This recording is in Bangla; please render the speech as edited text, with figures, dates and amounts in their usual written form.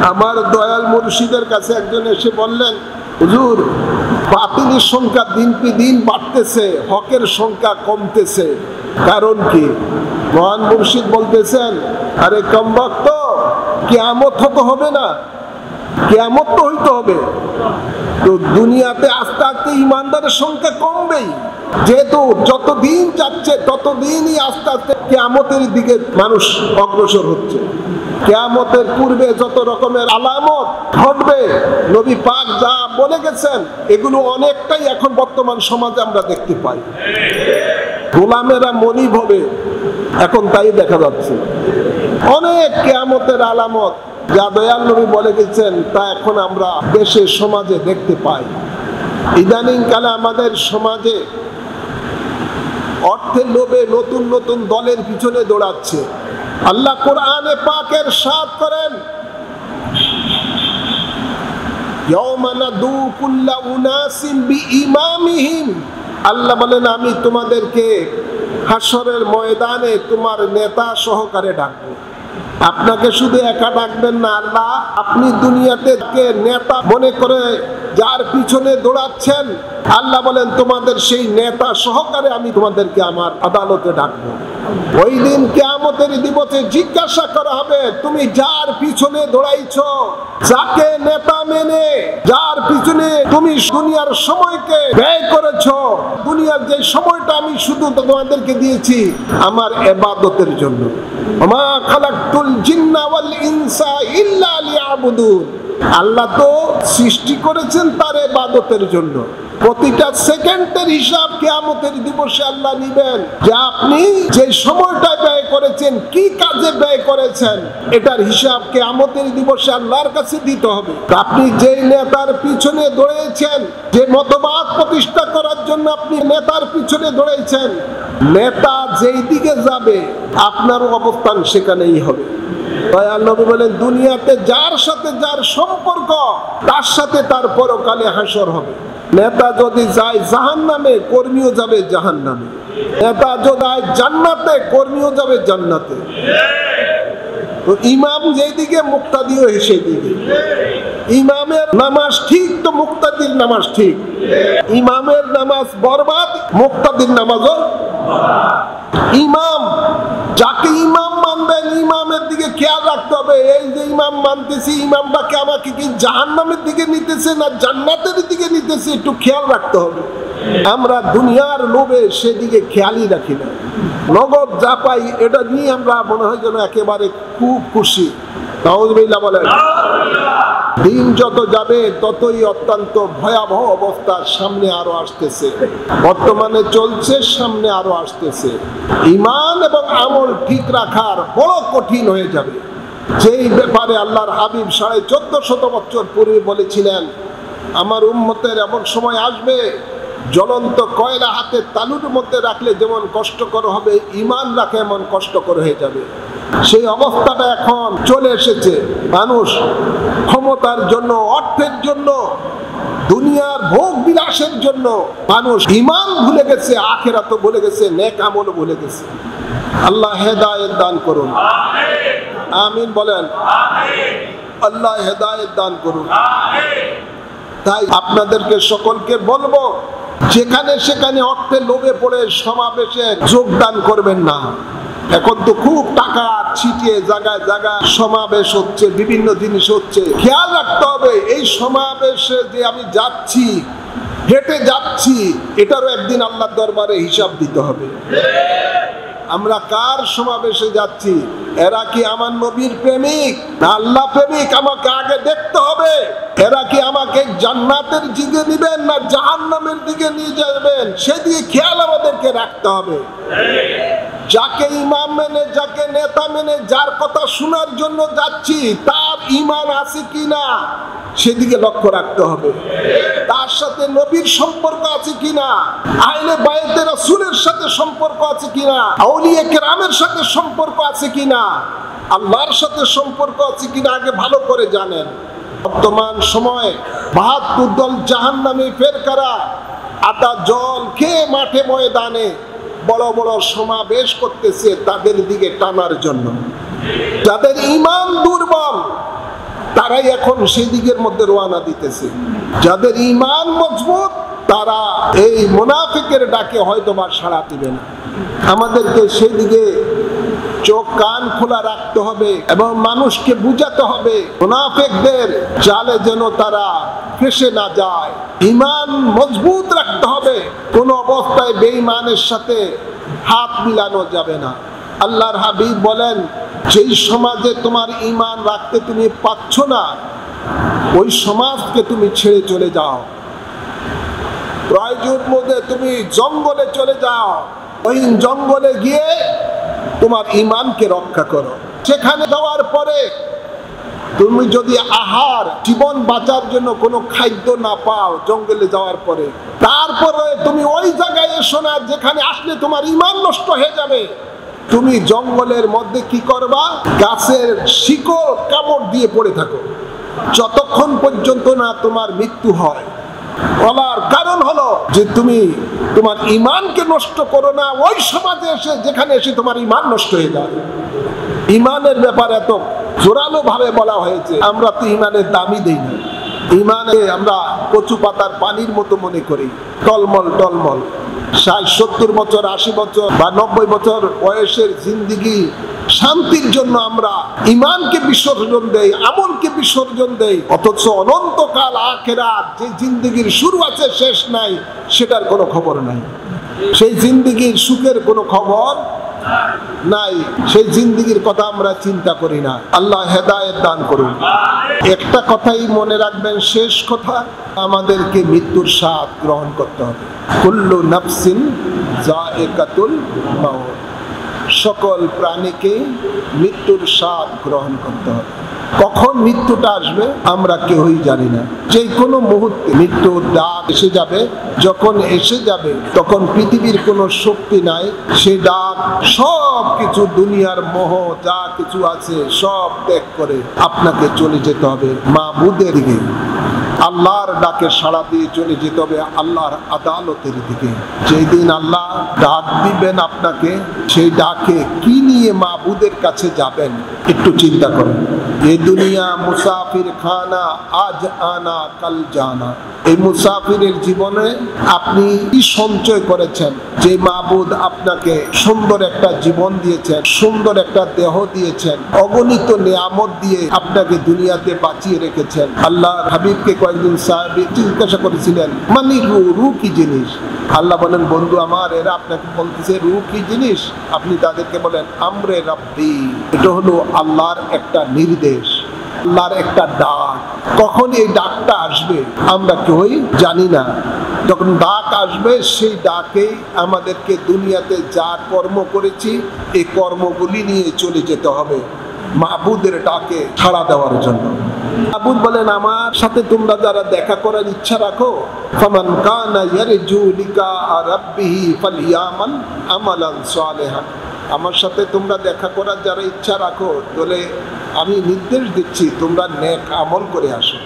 আমার দয়াল মুর্শিদের কাছে একজন এসে বললেন, হুজুর, বাতিলের সংখ্যা দিন পি দিন বাড়তেছে, হকের সংখ্যা কমতেছে, কারণ কি? মহান মুর্শিদ বলতেছেন, আরে কমবক্ত, কিয়ামত তো হবে না, কিয়ামত তো হইতে হবে। তো দুনিয়াতে আস্তে আস্তে ইমানদারের সংখ্যা কমবেই, যেহেতু যত দিন যাচ্ছে ততদিনই আস্তে আস্তে কিয়ামতের দিকে মানুষ অগ্রসর হচ্ছে। কিয়ামতের পূর্বে যত রকমের আলামত ঘটবে, নবী পাক যা বলে গেছেন, এগুলো অনেকটাই এখন বর্তমান সমাজে আমরা দেখতে পাই। গোলামেরা মনিব হবে, এখন তাই দেখা যাচ্ছে। অনেক কিয়ামতের আলামত যা দয়াল নবী বলে গেছেন, তা এখন আমরা দেশে সমাজে দেখতে পাই। ইদানিং কালে আমাদের সমাজে অর্থের লোভে নতুন নতুন দলের পিছনে দৌড়াচ্ছে। আল্লাহ কোরআনে পাকের ইরশাদ করেন, ইয়াওমা নাদু কুল্লা উনাসিন বিইমামিহিম। আল্লাহ বলেন, আমি তোমাদেরকে হাসরের ময়দানে তোমার নেতা সহকারে ডাকবো। আপনাকে শুধু একা ডাকবেন না আল্লাহ, আপনি দুনিয়াতে নেতা মনে করে যার পিছনে দৌড়াচ্ছেন, আল্লাহ বলেন তোমাদের সেই নেতা সহকারে আমি তোমাদেরকে আমার আদালতে ডাকবো। ওই দিন কিয়ামতের দিবসে জিজ্ঞাসা করা হবে, তুমি যার পিছনে দৌড়াইছো, যাকে নেতা মেনে যার পিছনে তুমি দুনিয়ার সময়কে ব্যয় করেছো, দুনিয়ার যে সময়টা আমি শুধু তোমাদেরকে দিয়েছি আমার ইবাদতের জন্য। ওমা খালাকতুল জিন্না ওয়াল ইনসা ইল্লা লিয়াবুদুন। আল্লাহ তো সৃষ্টি করেছেন তার ইবাদতের জন্য। প্রতিটা সেকেন্ডের হিসাব কিয়ামতের দিবসে আল্লাহ নিবেন, যে আপনি যে সময়টা ব্যয় করেছেন, কি কাজে ব্যয় করেছেন, এটার হিসাব কিয়ামতের দিবসে আল্লাহর কাছে দিতে হবে। আপনি যে নেতার পিছনে দৌড়েছেন, যে মতবাদ প্রতিষ্ঠা করার জন্য আপনি নেতার পিছনে দৌড়েছেন, নেতা যেই দিকে যাবে আপনার অবস্থান সেখানেই হবে। দয়াল নবী বলেন, দুনিয়াতে যার সাথে যার সম্পর্ক, তার সাথে তার পরকালে হাসর হবে। নেতা যদি যায় জাহান্নামে, কর্মীও যাবে জাহান্নামে। নেতা যদি যায় জান্নাতে, কর্মীও যাবে জান্নাতে। তো ইমাম যেদিকে, মুক্তাদিও সেদিকে। ইমামের নামাজ ঠিক তো মুক্তাদির নামাজ ঠিক। ইমামের নামাজ বরবাদ, মুক্তাদির নামাজও। ইমাম, যাকে ইমাম মানবেন, ইমামের দিকে খেয়াল রাখতে হবে। এই যে ইমাম মানতেছি, ইমামটাকে আমাকে কি জাহান্নামের দিকে নিতেছে না জান্নাতের দিকে নিতেছে, একটু খেয়াল রাখতে হবে। আমরা দুনিয়ার লোভে সেদিকে খেয়ালই রাখি না। নগদ যা পাই এটা নিয়ে আমরা মনে হয় যেন একেবারে খুব খুশি। নাউযুবিল্লাহ বলেন। দিন যত যাবে ততই অত্যন্ত ভয়াবহ অবস্থা সামনে আরো আসতেছে। বর্তমানে চলছে, সামনে আরো আসতেছে। ঈমান এবং আমল ঠিক রাখার বড় কঠিন হয়ে যাবে, যেই ব্যাপারে আল্লাহর হাবিব 1450 বছর পূর্বে বলেছিলেন, আমার উম্মতের এমন সময় আসবে, জ্বলন্ত কয়লা হাতে তালুর মধ্যে রাখলে যেমন কষ্টকর হবে, ঈমান রাখা এমন কষ্টকর হয়ে যাবে। সেই অবস্থাটা এখন চলে এসেছে। মানুষ ক্ষমতার জন্য, অর্থের জন্য, দুনিয়ার ভোগ বিলাসের জন্য মানুষ ঈমান ভুলে গেছে, আখিরাত ভুলে গেছে, নেক আমল ভুলে গেছে। আল্লাহ হেদায়েত দান করুন, আমিন বলেন। আল্লাহ হেদায়েত দান করুন। তাই আপনাদেরকে সকলকে বলবো, যেখানে সেখানে অর্থের লোভে পড়ে সমাবেশে যোগদান করবেন না। এখন তো খুব টাকা ছিটিয়ে জায়গায় জায়গায় সমাবেশ হচ্ছে, বিভিন্ন জিনিস হচ্ছে। খেয়াল রাখতে হবে, এই সমাবেশে যে আমি যাচ্ছি, হেঁটে যাচ্ছি, এটারও একদিন আল্লাহর দরবারে হিসাব দিতে হবে। আমরা কার সমাবেশে যাচ্ছি? এরা কি আমার নবীর প্রেমিক না আল্লাহ প্রেমিক? আমাকে আগে দেখতে হবে। এরা কি আমাকে জান্নাতের দিকে নিবেন না জাহান্নামের দিকে নিয়ে যাবেন? সেদিকে খেয়াল আমাদেরকে রাখতে হবে। যাকে ইমাম মেনে, যাকে নেতা মেনে, যার কথা শোনার জন্য যাচ্ছি, তার ঈমান আছে কিনা সেদিকে লক্ষ্য রাখতে হবে। তার সাথে নবীর সম্পর্ক আছে কিনা, আহলে বায়তে রাসূলের সাথে সম্পর্ক আছে কিনা, আউলিয়া কেরামের সাথে সম্পর্ক আছে কিনা, আল্লাহর সাথে সম্পর্ক আছে কিনা আগে ভালো করে জানেন। বর্তমান সময়ে ৭২ দল জাহান্নামী ফেরকারা আটা জল খেয়ে মাঠে ময়দানে বড় বড় সমাবেশ করতেছে তাদের দিকে টানার জন্য। যাদের ঈমান দুর্বল, তারাই এখন সেই দিকের মধ্যে রওনা দিতেছে। যাদের ঈমান মজবুত তারা এই মুনাফিকের ডাকে হয়তো বা সাড়া দিবে না। আমাদেরকে সেই দিকে চোখ কান খোলা রাখতে হবে এবং মানুষকে বুঝাতে হবে মুনাফিকদের জালে যেন তারা ফেসে না যায়। ঈমান মজবুত রাখতে হবে, কোন অবস্থায় বেঈমানের সাথে হাত মিলানো যাবে না। আল্লাহর হাবিব বলেন, যেই সমাজে তোমার ঈমান রাখতে তুমি পাচ্ছ না ওই সমাজকে তুমি ছেড়ে চলে যাও। প্রয়োজন মধ্যে তুমি জঙ্গলে চলে যাও, ওই জঙ্গলে গিয়ে তোমার ঈমানকে রক্ষা করো। সেখানে যাওয়ার পরে তুমি যদি আহার জীবন বাঁচার জন্য কোনো খাদ্য না পাও জঙ্গলে যাওয়ার পরে, তারপরে তুমি ওই জায়গায় এসো না যেখানে আসলে তোমার ঈমান নষ্ট হয়ে যাবে। তুমি জঙ্গলের মধ্যে কি করবা? গাছের শিকড় কামড় দিয়ে পড়ে থাকো যতক্ষণ পর্যন্ত না তোমার মৃত্যু হয়। বলার কারণ হলো যে তুমি তোমার ঈমানকে নষ্ট করো না ওই সমাজে এসে যেখানে এসে তোমার ঈমান নষ্ট হয়ে যায়। ঈমানের ব্যাপারে এত জোরালো ভাবে বলা হয়েছে, আমরা তো ঈমানের দামই দেই না। ঈমানে আমরা কচু পাতার পানির মতো মনে করি, টলমল টলমল। 60-70 বছর 80 বছর বা 90 বছর বয়সের জিন্দিগি শান্তির জন্য আমরা ঈমানকে বিসর্জন দেই, আমলকে বিসর্জন দেই, অথচ অনন্তকাল আখিরাত যে জিন্দিগির শুরু আছে শেষ নাই সেটার কোনো খবর নাই। সেই জিন্দিগির সুখের কোনো খবর নাই, সেই জিন্দিগির কথা আমরা চিন্তা করি না। আল্লাহ হেদায়েত দান করুন। একটা কথাই মনে রাখবেন, শেষ কথা, আমাদেরকে মৃত্যুর স্বাদ গ্রহণ করতে হবে। কুল্লু নাফসিন যায়েকাতুল মাউত, সকল প্রাণীকে মৃত্যুর স্বাদ গ্রহণ করতে হবে। কখন মৃত্যুটা আসবে আমরা কেউই জানি না। যে কোনো মুহূর্তে মৃত্যুর ডাক এসে যাবে। যখন এসে যাবে তখন পৃথিবীর কোনো শক্তি নাই, সে ডাক সব কিছু, দুনিয়ার মোহ যা কিছু আছে সব ত্যাগ করে আপনাকে চলে যেতে হবে মাবুদের দিকে। আল্লাহর ডাকে সাড়া দিয়ে চলে যেতে হবে আল্লাহর আদালতের দিকে। যেই দিন আল্লাহ ডাক দিবেন আপনাকে, সেই ডাকে কি নিয়ে মাবুদের কাছে যাবেন একটু চিন্তা করেন। এই দুনিয়া মুসাফির খানা, আজ আনা কাল জানা। এই মুসাফিরের জীবনে আপনি কি সঞ্চয় করেছেন? যে মাবুদ আপনাকে সুন্দর একটা জীবন দিয়েছেন, সুন্দর একটা দেহ দিয়েছেন, অগণিত নিয়ামত দিয়ে আপনাকে দুনিয়াতে বাঁচিয়ে রেখেছেন। আল্লাহ হাবিবকে কয়েকদিন সাহাবী জিজ্ঞাসা করেছিলেন, মানে রু কি জিনিস? আল্লাহ বলেন, বন্ধু আমার, এরা আপনাকে বলতেছে রু কি জিনিস? আপনি তাদেরকে বলেন, আমরে রাব্বি। এটা হলো আল্লাহর একটা নির্দেশ, আল্লাহর একটা ডাক। কখন এই ডাকটা আসবে আমরা কেউই জানি না। যখন ডাক আসবে সেই ডাকে আমাদেরকে দুনিয়াতে যা কর্ম করেছি এই কর্মগুলি নিয়ে চলে যেতে হবে মাবুদের ডাকে সাড়া দেওয়ার জন্য। মাবুদ বলেন, আমার সাথে তোমরা যারা দেখা করার ইচ্ছা রাখো, ফামান কানা ইয়ারজু লিকা রাব্বিহি ফালইয়ামাল আমালান সালিহান। আমার সাথে তোমরা দেখা করার যারা ইচ্ছা রাখো, তাহলে আমি নির্দেশ দিচ্ছি তোমরা নেক আমল করে আসো।